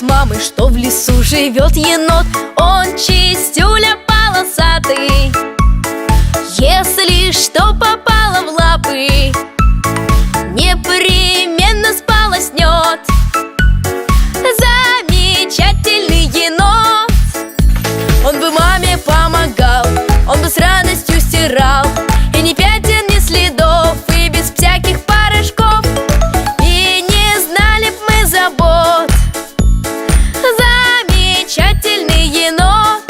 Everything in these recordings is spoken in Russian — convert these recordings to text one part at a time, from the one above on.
мамы, что в лесу живет енот. Он чистюля полосатый, если что попало в лапы, непременно сполоснет. Замечательный енот. Он бы маме помогал, он бы с радостью стирал, и ни пятен, ни следов, и без всяких порошков. И не знали б мы забот. Замечательный енот.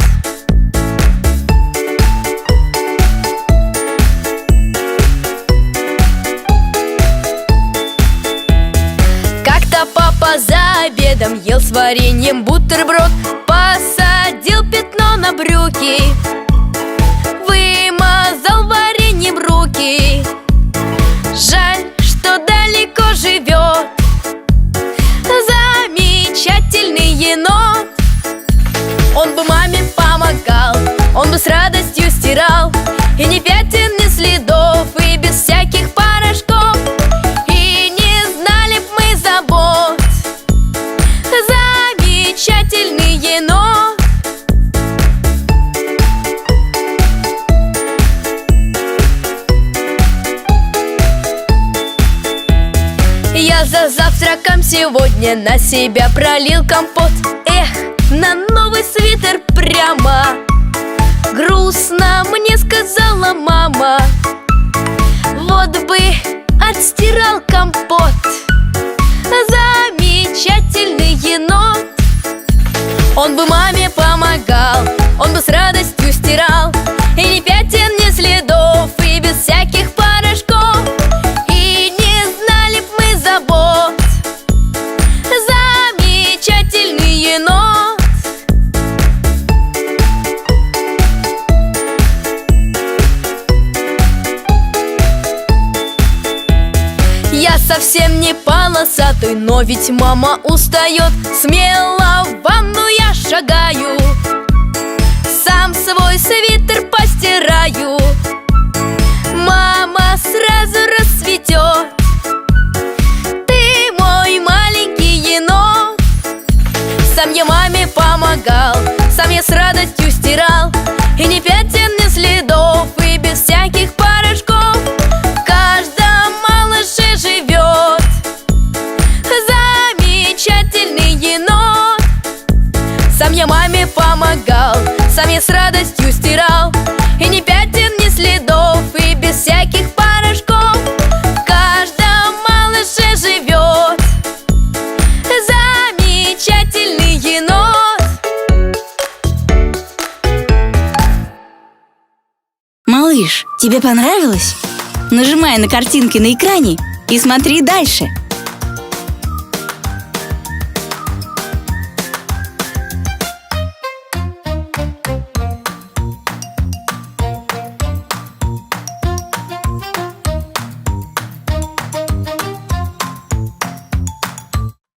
Как-то папа за обедом ел с вареньем бутерброд, посадил пятно на брюки, вымазал вареньем руки. Жаль, что далеко живет. Замечательный енот. Он бы маме помогал, он бы с радостью стирал, и ни пятен, ни следов, и без всяких порошков. И не знали б мы забот. Замечательный енот. Я за завтраком сегодня на себя пролил компот. Эх, на новый свитер прямо грустно, мне сказала мама. Вот бы отстирал компот. Замечательный енот. Он бы маме помогал, он бы с радостью стирал, и ни пятен, ни следов, и без всяких порошков. И не знали б мы забот. Замечательный енот. Я совсем не полосатый, но ведь мама устает. Смело в ванну я шагаю, сам свой свитер постираю. Мама сразу расцветет. Ты мой маленький енот. Сам я маме помогал, сам я с радостью стирал, и ни пятен, ни следов, и без всяких порошков. В каждом малыше живет замечательный енот. Сам я маме помогал, сам я с радостью стирал, и ни пятен, ни следов, и без всяких порошков. В каждом малыше живет замечательный енот. Малыш, тебе понравилось? Нажимай на картинки на экране и смотри дальше.